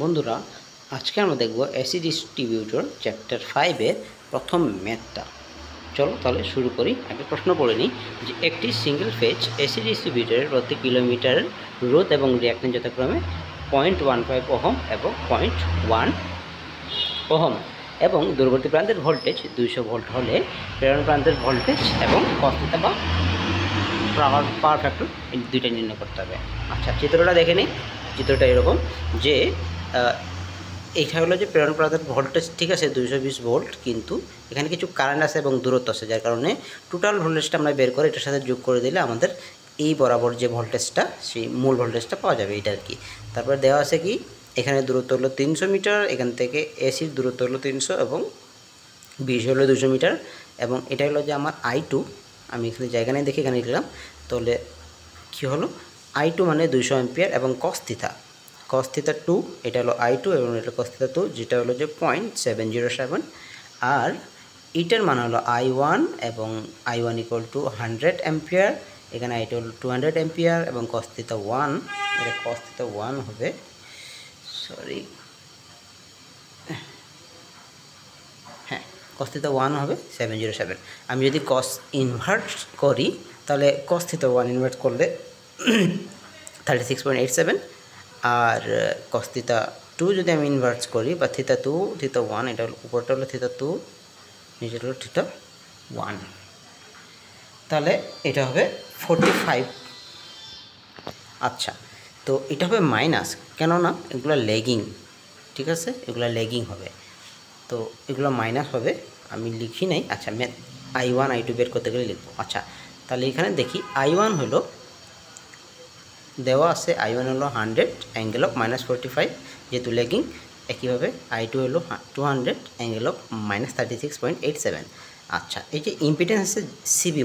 বন্ধুরা, আজকে আমরা দেখব এসি ডিস্ট্রিবিউটর চ্যাপ্টার 5 এর প্রথম ম্যাথটা। চলো তাহলে শুরু করি। আগে প্রশ্ন পড়ে নিই যে একটি সিঙ্গেল ফেজ এসি ডিস্ট্রিবিউটরের প্রতি কিলোমিটার রোধ এবং রিঅ্যাকট্যান্স যথাক্রমে 0.15 ওহম এবং 0.1 ওহম এবং দূরবর্তী প্রান্তের ভোল্টেজ 200 ভোল্ট হলে প্রেরণ প্রান্তের ভোল্টেজ এবং cos θ বা পাওয়ার ফ্যাক্টর এই দুইটা নির্ণয় করতে হবে। আচ্ছা, চিত্রটা দেখে নিই। চিত্রটা এরকম যে এইটা হলো যে প্রেরণ প্রান্তের ভোল্টেজ ঠিক আছে 220 ভোল্ট, কিন্তু এখানে কিছু কারেন্ট আছে এবং দূরত্ব আছে, যার কারণে টোটাল ভোল্টেজটা আমরা বের করে এটার সাথে যোগ করে দিলে আমাদের এই বরাবর যে ভোল্টেজটা সেই মূল ভোল্টেজটা পাওয়া যাবে, এটা আর কি। তারপরে দেওয়া আছে কি এখানে দূরত্ব হলো 300 মিটার, এখান থেকে এসির দূরত্ব হলো 300 এবং বিশ হলো 200 মিটার, এবং এটা হলো যে আমার I2। আমি এখানে জায়গা নেই দেখে এখানে লিখলাম। তাহলে কী হলো, I2 মানে 200 অ্যাম্পিয়ার এবং cos θ 2, এটা হলো I2 এবং এটা cos θ 2, যেটা হলো যে 0.707। আর এটার মান হলো I1 এবং I1 ইকুয়াল টু 100 অ্যাম্পিয়ার, এখানে I2 হলো 200 অ্যাম্পিয়ার এবং cos θ 1, এটা cos θ 1 হবে, সরি হ্যাঁ, cos θ 1 হবে 707। আমি যদি cos ইনভার্ট করি তাহলে cos θ 1 ইনভার্ট করলে 36.87, আর cos θ 2 যদি আমি ইনভার্স করি বা θ 2 θ 1, এটা হলো উপরটা হলো θ 2, নিচেটা হলো θ 1, তাহলে এটা হবে 45। আচ্ছা, তো এটা হবে মাইনাস, কেননা এগুলো লেগিং, ঠিক আছে, এগুলো লেগিং হবে, তো এগুলো মাইনাস হবে, আমি লিখি নাই। আচ্ছা, I1 I2 বের করতে গেলে লিখবো। আচ্ছা, তাহলে এখানে দেখি I1 হলো দেওয়া আছে, I1 হলো 100 অ্যাঙ্গেল অফ -45 যেহেতু লেগিং, একইভাবে I2 হলো 200 অ্যাঙ্গেল অফ -36.87। আচ্ছা, এই যে ইম্পিডেন্স আছে সিবি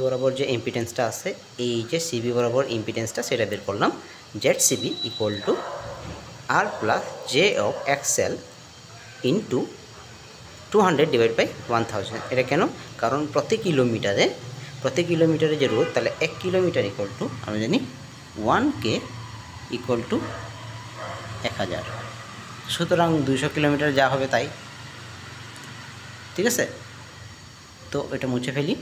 বরাবর যে ইম্পিডেন্সটা আছে, এই যে সিবি বরাবর ইম্পিডেন্সটা সেটা বের করলাম। ZCB equal to R plus J of XL into 200 divide by 1000। এটা কেন? কারণ প্রতি কিলোমিটারে যে রোধ, তাহলে 1 কিলোমিটার ইকুয়াল টু আমরা জানি 1K ইকুয়াল টু 1000, সুতরাং 200 কিলোমিটার যা হবে তাই, ঠিক আছে। তো এটা মুছে ফেলি।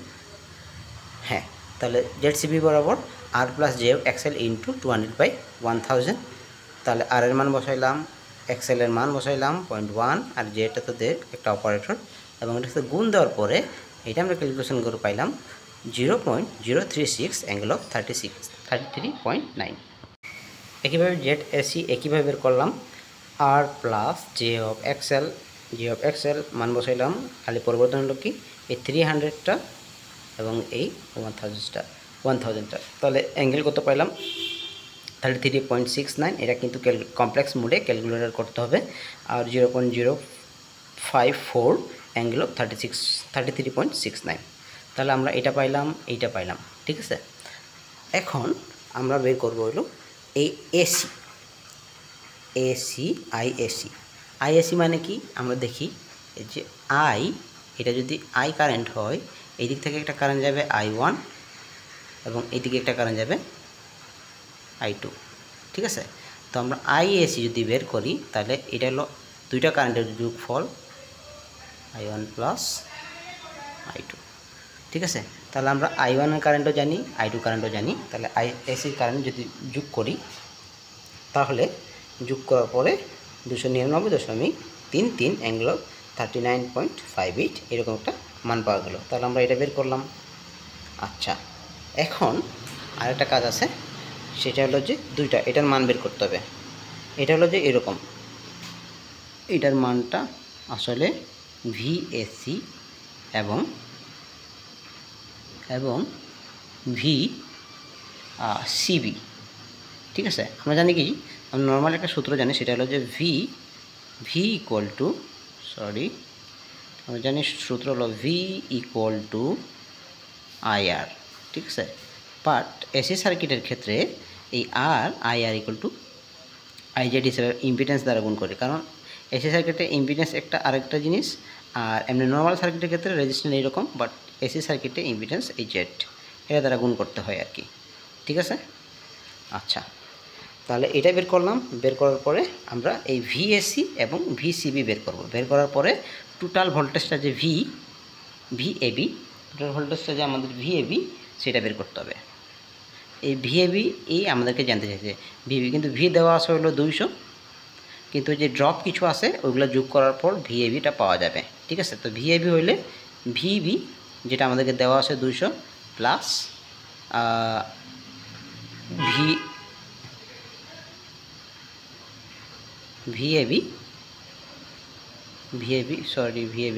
হ্যাঁ, তাহলে ZCB বরাবর R plus J XL into 200 by 1000, তাহলে আর এর মান বসাইলাম, XL এর মান বসাইলাম 0.1, আর জেটা তো একটা অপারেটর, এবং এটার সাথে গুণ দেওয়ার পরে এটা আমরা ক্যালকুলেশন করে পাইলাম 0.036 অ্যাঙ্গেল অফ 33.9। একইভাবে ZAC একইভাবে বের করলাম, R plus J of XL মান বসাইলাম, খালি পরিবর্তন হলো কি এই 300টা এবং এই 1000টা, তাহলে অ্যাঙ্গেল কত পাইলাম 33.69। এটা কিন্তু কমপ্লেক্স মোডে ক্যালকুলেটর করতে হবে। আর 0.054 অ্যাঙ্গেল অফ 33.69, তাহলে আমরা এইটা পাইলাম, ঠিক আছে। এখন আমরা বের করবো হলো এই আইএসি মানে কি আমরা দেখি, এই যে এটা যদি I কারেন্ট হয়, এই দিক থেকে একটা কারেন্ট যাবে I1 এবং এইদিকে একটা কারেন্ট যাবে I2, ঠিক আছে। তো আমরা আইএসি যদি বের করি তাহলে এটা হলো দুইটা কারেন্টের যোগফল I1 প্লাস I2, ঠিক আছে। তাহলে আমরা I1 এর কারেন্টও জানি, I2 কারেন্টও জানি, তাহলে আইএসির কারেন্ট যদি যোগ করি তাহলে যোগ করার পরে 299.33 অ্যাঙ্গেল 39.58 এরকম একটা মান পাওয়া গেল। তাহলে আমরা এটা বের করলাম। আচ্ছা, এখন আরেকটা কাজ আছে, সেটা হলো যে এটার মান বের করতে হবে। এটা হলো যে এরকম, এটার মানটা আসলে VAC এবং VCB, ঠিক আছে। আমরা জানি কি, আমরা নর্মাল একটা সূত্র জানি, সেটা হলো যে ভি ইকুয়াল টু আমরা জানি সূত্র হলো V ইকুয়াল টু IR, ঠিক আছে। বাট এসি সার্কিটের ক্ষেত্রে এই IR ইকুয়াল টু IZ হিসেবে ইম্পিডেন্স দ্বারা গুণ করে, কারণ এসি সার্কিটের ইম্পিডেন্স আরেকটা জিনিস, আর এমনি নর্মাল সার্কিটের ক্ষেত্রে রেজিস্ট্যান্স এইরকম, বাট এসি সার্কিটে ইম্পিডেন্স এই Z, এটা দ্বারা গুণ করতে হয় আর কি, ঠিক আছে। আচ্ছা, তাহলে এটা বের করলাম, বের করার পরে আমরা এই ভিএসি এবং ভিসিবি বের করব। বের করার পরে টোটাল ভোল্টেজটা যে ভিএবি, টোটাল ভোল্টেজটা যে আমাদের ভিএবি সেটা বের করতে হবে। এই ভিএবি এই আমাদেরকে জানতে চাইছে ভিএবি, কিন্তু ভি দেওয়া আছে হলো 200, কিন্তু যে ড্রপ কিছু আছে ওইগুলো যোগ করার পর ভিএবিটা পাওয়া যাবে। ঠিক আছে, তো ভিএবি হইলে ভিবি যেটা আমাদেরকে দেওয়া আছে 200 প্লাস ভিএবি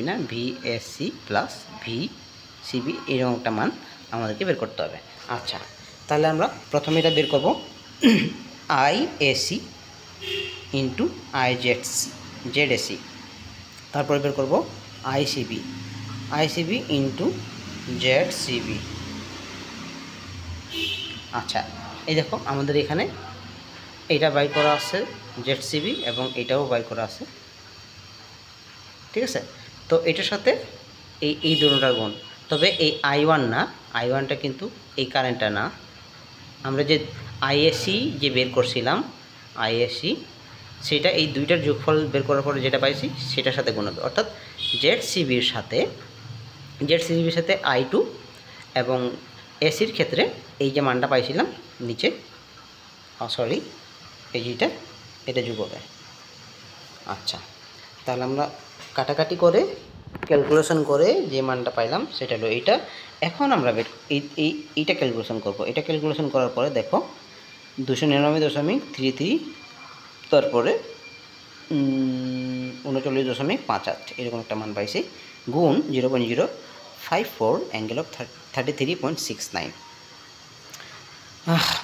না ভিএসসি প্লাস ভিসিবি, এরকম একটা মান আমাদেরকে বের করতে হবে। আচ্ছা, তাহলে আমরা প্রথমে এটা বের করব আইএসি ইন্টু জেডএসি, তারপরে বের করব আইসিবি ইন্টু জেডসিবি। আচ্ছা, এই দেখো আমাদের এখানে এইটা বাই করা আছে জেডসিবি এবং এটাও বাই করা আছে। ঠিক আছে, তো এটার সাথে এই দুটোটার গুণ, তবে এই I1 না, I1টা কিন্তু এই কারেন্টটা না, আমরা যে আইএসি যে বের করছিলাম আইএসি, সেটা এই দুইটার যোগফল বের করার পরে যেটা পাইছি সেটার সাথে গুণ হবে, অর্থাৎ জেডসিবির সাথে I2 এবং এসির ক্ষেত্রে এই যে মানটা পাইছিলাম নিচে, এই যেটা এটা যোগ হবে। আচ্ছা, তাহলে আমরা কাটাকাটি করে ক্যালকুলেশন করে যে মানটা পাইলাম সেটা হলো এইটা। এখন আমরা এইটা ক্যালকুলেশন করব। এটা ক্যালকুলেশন করার পরে দেখো 299.33, তারপরে 39.58 এরকম একটা মান পাইছি, গুণ 0.054 অ্যাঙ্গেল অফ 33.69।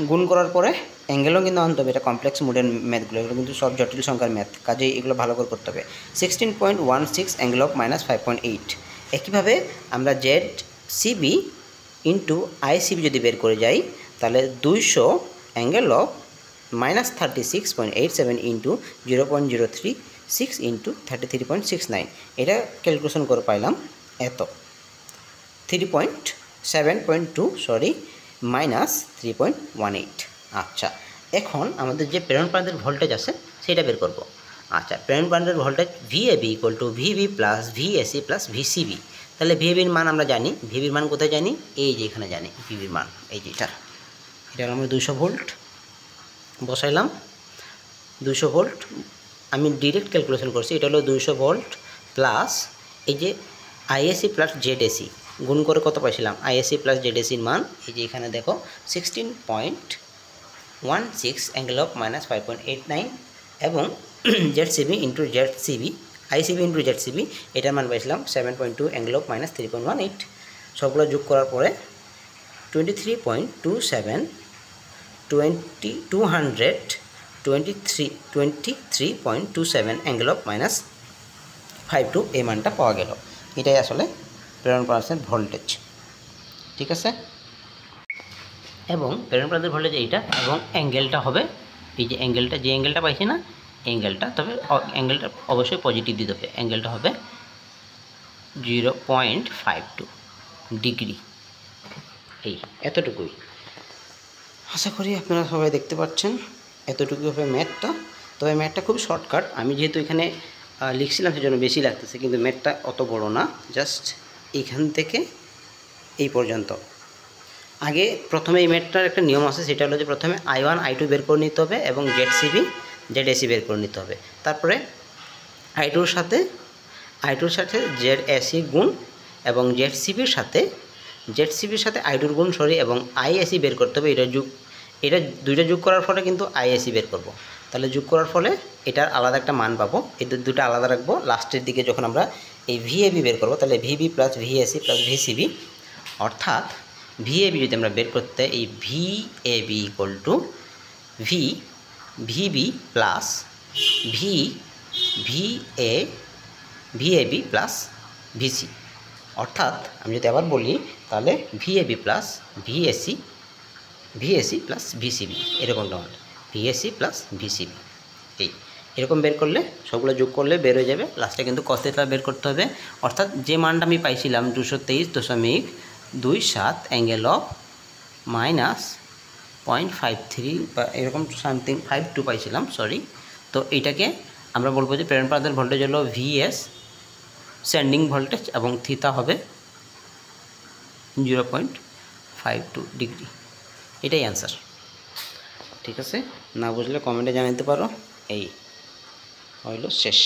গুণ করার পরে অ্যাঙ্গেলও কিন্তু আনতে হবে, এটা কমপ্লেক্স মোডের ম্যাথগুলো, এগুলো কিন্তু সব জটিল সংখ্যার ম্যাথ, কাজেই এগুলো ভালো করে করতে হবে। 16.16 অ্যাঙ্গেল অফ -5.8। একইভাবে আমরা জেডসিবি ইন্টু আইসিবি যদি বের করে যাই, তাহলে 200 অ্যাঙ্গেল অফ -36.87 ইন্টু 0.036 ইন্টু 33.69, এটা ক্যালকুলেশন করে পাইলাম এত 3.7.2 -3.18। আচ্ছা, এখন আমাদের যে প্রেরণ প্রান্তের ভোল্টেজ আছে সেটা বের করব। আচ্ছা, প্রেরণ প্রান্তের voltage ভিএবি equal to VB plus ভিএসি plus VCB. তাহলে ভিএবির মান আমরা জানি, ভিবির মান কোথায় জানি, এই যে এখানে জানি ভিবির মান, এই যে এটা আমরা 200 ভোল্ট বসাইলাম। 200 ভোল্ট আমি ডিরেক্ট ক্যালকুলেশন করছি, এটা হলো 200 ভোল্ট প্লাস এই যে আইএসি প্লাস জেডএসি গুণ করে কত পাইছিলাম, আইএসি প্লাস জেডএসির মান এই যে এখানে দেখো 16.16 অ্যাঙ্গেল অফ -5.89 এবং জেডসিবি ইন্টু জেডসিবি, আইসিবি ইন্টু জেডসিবি, এটার মান পাইছিলাম 7.2 অ্যাঙ্গেল অফ -3.18। সবগুলো যোগ করার পরে 223.27 অ্যাঙ্গেল অফ -52 এই মানটা পাওয়া গেল। এটাই আসলে প্রেরণ প্রান্তের ভোল্টেজ। ঠিক আছে, এবং প্রেরণ প্রান্তের ভোল্টেজ এইটা, এবং অ্যাঙ্গেলটা হবে এই যে অ্যাঙ্গেলটা পাইছি না, অ্যাঙ্গেলটা, তবে অ্যাঙ্গেলটা অবশ্যই পজিটিভ দিতে হবে, অ্যাঙ্গেলটা হবে 0.52 ডিগ্রি। এই এতটুকুই, আশা করি আপনারা সবাই দেখতে পাচ্ছেন, এতটুকু হবে ম্যাথটা। তবে ম্যাথটা খুব শর্টকাট, আমি যেহেতু এখানে লিখছিলাম সেজন্য বেশি লাগতেছে, কিন্তু ম্যাথটা অত বড় না, জাস্ট এইখান থেকে এই পর্যন্ত। আগে প্রথমে এই ম্যাথটার একটা নিয়ম আছে, সেটা হলো যে প্রথমে I1 I2 বের করে নিতে হবে এবং জেডসিবি জেডএসি বের করে নিতে হবে, তারপরে I2 এর সাথে জেডএসি গুণ এবং জেডসিবির সাথে I2 গুণ এবং আইএসি বের করতে হবে। এটা দুইটা যোগ করার ফলে কিন্তু আইএসি বের করব। তাহলে যোগ করার ফলে এটার আলাদা একটা মান পাবো, এই দুটো আলাদা রাখবো। লাস্টের দিকে যখন আমরা এই ভিএবি বের করব, তাহলে ভিবি প্লাস ভিএসি প্লাস ভিসিবি, অর্থাৎ ভিএবি যদি আমরা বের করতে, এই ভিএবি equal to VB plus ভিএবি plus VC, অর্থাৎ আমি যদি আবার বলি তাহলে ভিএবি প্লাস ভিএসি প্লাস ভিসিবি, এরকমটা হবে ভিএসি প্লাস ভিসিবি। এরকম বের করলে সবগুলো যোগ করলে বের হয়ে যাবে, লাস্টে কিন্তু cos θ বের করতে হবে। অর্থাৎ যে মানটা আমি পাইছিলাম 223.27 অ্যাঙ্গেল অফ 0.53 বা এরকম সামথিং 52 পাইছিলাম, সরি। তো এইটাকে আমরা বলবো যে প্রেরণ প্রান্তের ভোল্টেজ হলো VS সেন্ডিং ভোল্টেজ এবং থিতা হবে 0.52 ডিগ্রি। এটাই অ্যান্সার। ঠিক আছে, না বুঝলে কমেন্টে জানাতে পারো। এই হইল শেষ।